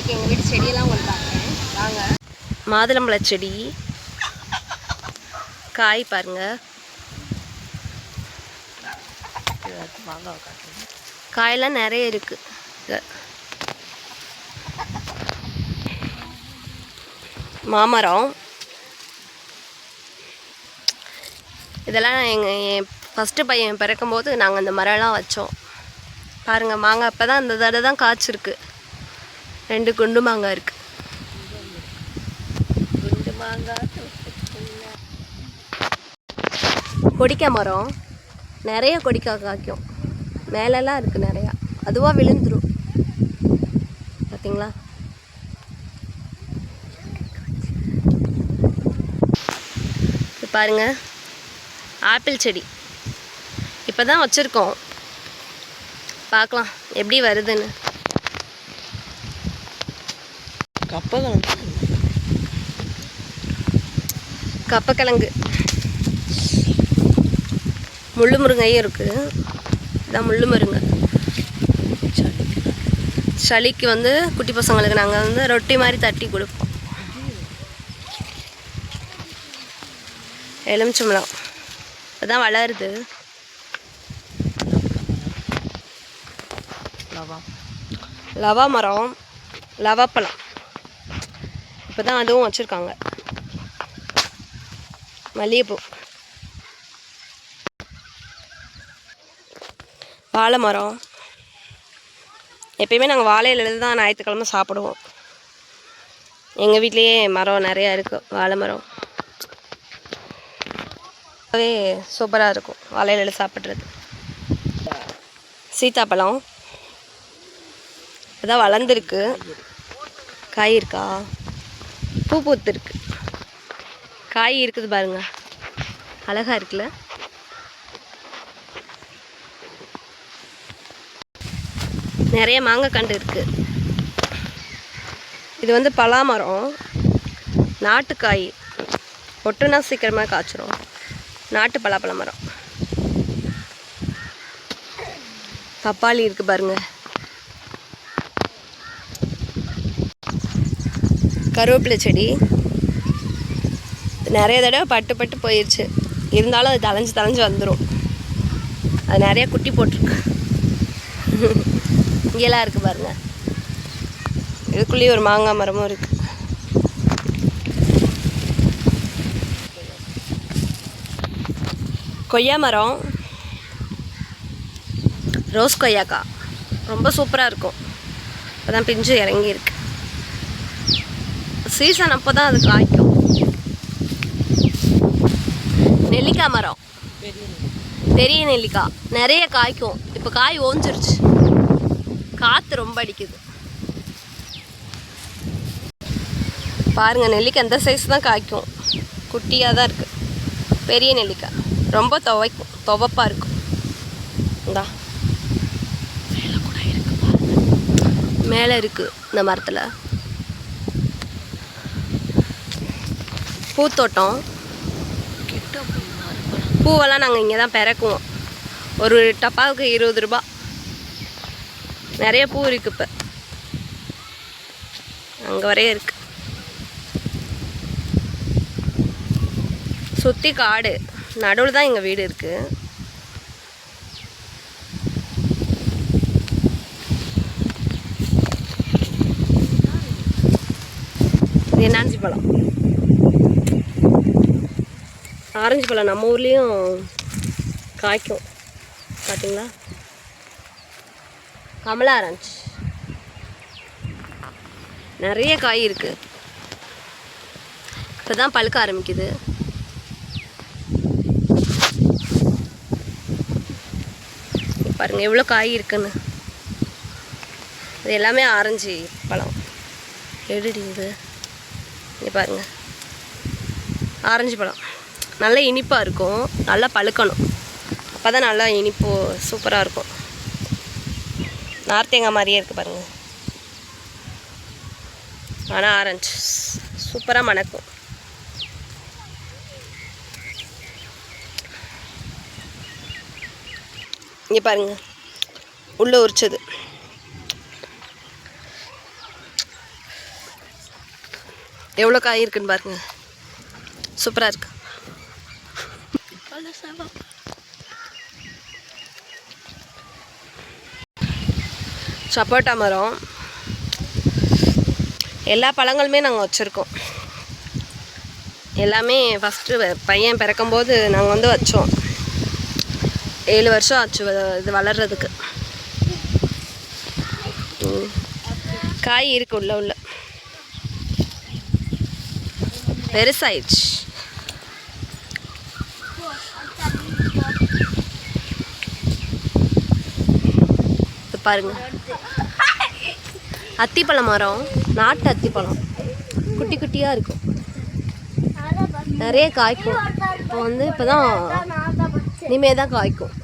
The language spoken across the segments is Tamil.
இன்றைக்கி எங்கள் வீட்டு செடியெல்லாம் உங்களுக்கு பார்க்குறேன் வாங்க. மாதுளம்பழ செடி காய் பாருங்கள். காயெல்லாம் நிறைய இருக்குது. மாமரம் இதெல்லாம் என் ஃபஸ்ட்டு பையன் பிறக்கும்போது நாங்கள் அந்த மரம்லாம் வச்சோம். பாருங்கள் மாங்காய் இப்போ தான் இந்த தடவை தான் காய்ச்சிருக்கு. 2 குண்டு மாங்காய் இருக்குது. குண்டு மாங்காய் கொடிக்காய் மரம் நிறைய கொடிக்காய் காய்க்கும். மேலெல்லாம் இருக்குது நிறையா. அதுவாக விழுந்துடும் பார்த்தீங்களா. இப்போ பாருங்கள் ஆப்பிள் செடி இப்போ தான் வச்சுருக்கோம். பார்க்கலாம் எப்படி வருதுன்னு. கப்பக்கிழங்கு முள்ளு முருங்கையும் இருக்குது. இதான் முள்ளு முருங்கை. சளிக்கு வந்து குட்டி பசங்களுக்கு நாங்கள் வந்து ரொட்டி மாதிரி தட்டி கொடுப்போம். எலுமிச்சம்பழம் இப்போதான் வளருது. லவா மரம், லவாப்பழம் இப்போ தான் அதுவும் வச்சுருக்காங்க. மல்லிகைப்பூ, வாழை மரம். எப்பயுமே நாங்கள் வாழை இலையில தான் ஞாயிற்றுக்கிழமை சாப்பிடுவோம். எங்கள் வீட்லேயே மரம் நிறையா இருக்குது. வாழை மரம் ரொம்பவே சூப்பராக இருக்கும் வாழை இலையில சாப்பிட்றது. சீத்தாப்பழம் அதான் வளர்ந்துருக்கு. காய் இருக்கா? பூ பூத்துருக்கு. காய் இருக்குது பாருங்க, அழகா இருக்குல்ல. நிறைய மாங்காய் கண்டு இருக்கு. இது வந்து பலாமரம், நாட்டுக்காய். ஒட்டுனா சீக்கிரமாக காய்ச்சிரும். நாட்டு பலாப்பழ மரம். பப்பாளி இருக்கு பாருங்க. கருவேப்பிலை செடி நிறைய தடவை பட்டு போயிடுச்சு. இருந்தாலும் அது தளைஞ்சு வந்துடும். அது நிறைய குட்டி போட்டிருக்கு. இங்கெல்லாம் இருக்குது பாருங்க. இதுக்குள்ளேயே ஒரு மாங்காய் மரமும் இருக்குது. கொய்யா மரம், ரோஸ் கொய்யாக்காய் ரொம்ப சூப்பராக இருக்கும். இப்போ தான் பிஞ்சு இறங்கியிருக்கு. சீசன் அப்போ தான் அது காய்க்கும். நெல்லிக்காய் மரம், பெரிய நெல்லிக்காய் நிறைய காய்க்கும். இப்போ காய் ஓஞ்சிருச்சு, காற்று ரொம்ப அடிக்குது. பாருங்கள் நெல்லிக்காய் இந்த சைஸ் தான் காய்க்கும். குட்டியாக தான் இருக்குது. பெரிய நெல்லிக்காய் ரொம்ப துவப்பாக இருக்கும். இந்தா மேலே இருக்குது இந்த மரத்தில். பூத்தோட்டம். பூவெல்லாம் நாங்கள் இங்கே தான் பிறக்குவோம். ஒரு டப்பாவுக்கு 20 ரூபா. நிறைய பூ இருக்குது. இப்போ அங்கே வரைய இருக்குது. சுற்றி காடு, நடுவில் தான் எங்கள் வீடு இருக்குது. இது என்னாஞ்சி பழம், ஆரஞ்சு பழம். நம்ம ஊர்லேயும் காய்க்கும் பார்த்தீங்களா. கமலா ஆரஞ்சு நிறைய காய் இருக்குது. இப்போ தான் பழுக்க ஆரம்பிக்குது. பாருங்கள் எவ்வளோ காய் இருக்குன்னு. இது எல்லாமே ஆரஞ்சு பழம். எடுடி இது இங்கே பாருங்கள். ஆரஞ்சு பழம் நல்லா இனிப்பாக இருக்கும். நல்லா பழுக்கணும், அப்போ தான் நல்லா இனிப்பு சூப்பராக இருக்கும். நார்த்தேங்காய் மாதிரியே இருக்குது பாருங்கள். ஆனால் ஆரஞ்சு சூப்பராக மணக்கும். இங்கே பாருங்கள் உள்ளே உரிச்சது. எவ்வளோ காய் இருக்குன்னு பாருங்க, சூப்பராக இருக்கு. சப்போட்டா மரம், எல்லா பழங்களுமே நாங்கள் வச்சுருக்கோம். எல்லாமே ஃபஸ்ட்டு பையன் பிறக்கும்போது நாங்கள் வந்து வச்சோம். 7 வருஷம் ஆச்சு இது வளர்கிறதுக்கு. காய் இருக்கு உள்ள பெருசாயிடுச்சு. பாருங்க, அத்திப்பழம் மரம், நாட்டு அத்திப்பழம் குட்டி குட்டியாக இருக்கும், நிறைய காய்க்கும். இப்போ வந்து இப்போதான் இனிமே தான் காய்க்கும்.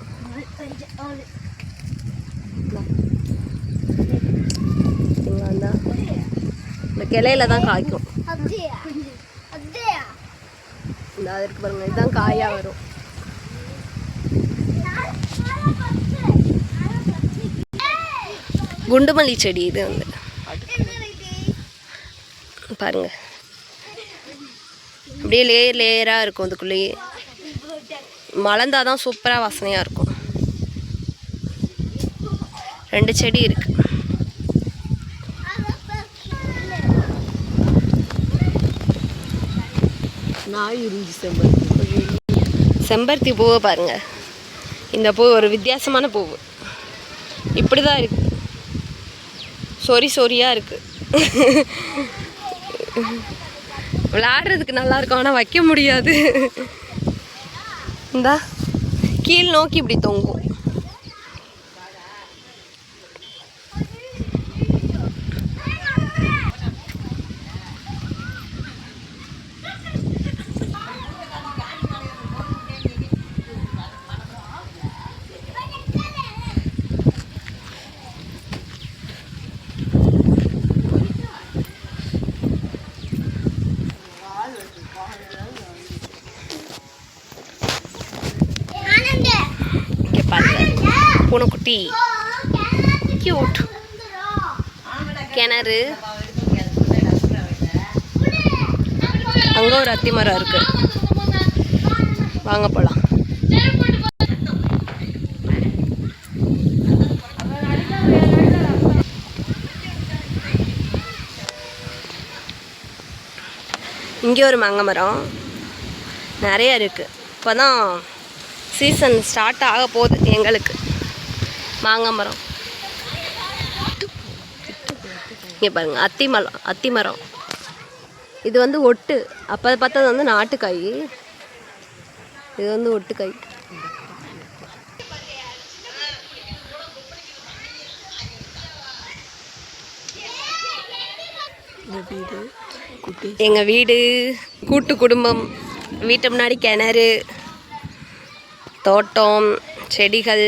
இந்த கிளையில தான் காய்க்கும். இந்த அதற்கு பாருங்க, இதுதான் காயாக வரும். குண்டுமல்லி செடி இது வந்து பாருங்க, அப்படியே லேயராக இருக்கும். அதுக்குள்ளேயே மலர்ந்தாதான் சூப்பராக வாசனையாக இருக்கும். 2 செடி இருக்கு. செம்பருத்தி பூவை பாருங்க, இந்த பூ ஒரு வித்தியாசமான பூ, இப்படி தான் இருக்கு, சொரியாக இருக்கு. விளையாடுறதுக்கு நல்லா இருக்கும், ஆனால் வைக்க முடியாது. இந்தா கீழ் நோக்கி இப்படி தொங்கும். பூனைக்குட்டி கியூட். கிணறு, அங்கே ஒரு அத்தி மரம் இருக்கு, வாங்க போகலாம். இங்கே ஒரு மாங்காய் மரம் நிறைய இருக்குது. இப்போ தான் சீசன் ஸ்டார்ட் ஆக போகுது எங்களுக்கு. மாங்காய் மரம் இங்கே பாருங்க, அத்தி மரம். இது வந்து ஒட்டு, அப்போ பார்த்தது வந்து நாட்டுக்காய், இது வந்து ஒட்டுக்காய். எங்கள் வீடு கூட்டு குடும்பம், வீட்டு முன்னாடி கிணறு, தோட்டம், செடிகள்,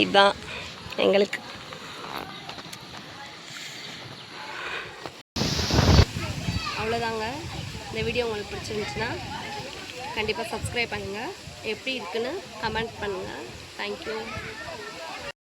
இதுதான் எங்களுக்கு. அவ்வளோதாங்க. இந்த வீடியோ உங்களுக்கு பிடிச்சிருந்துச்சுன்னா கண்டிப்பாக சப்ஸ்கிரைப் பண்ணுங்கள். எப்படி இருக்குன்னு கமெண்ட் பண்ணுங்கள். தேங்க்யூ.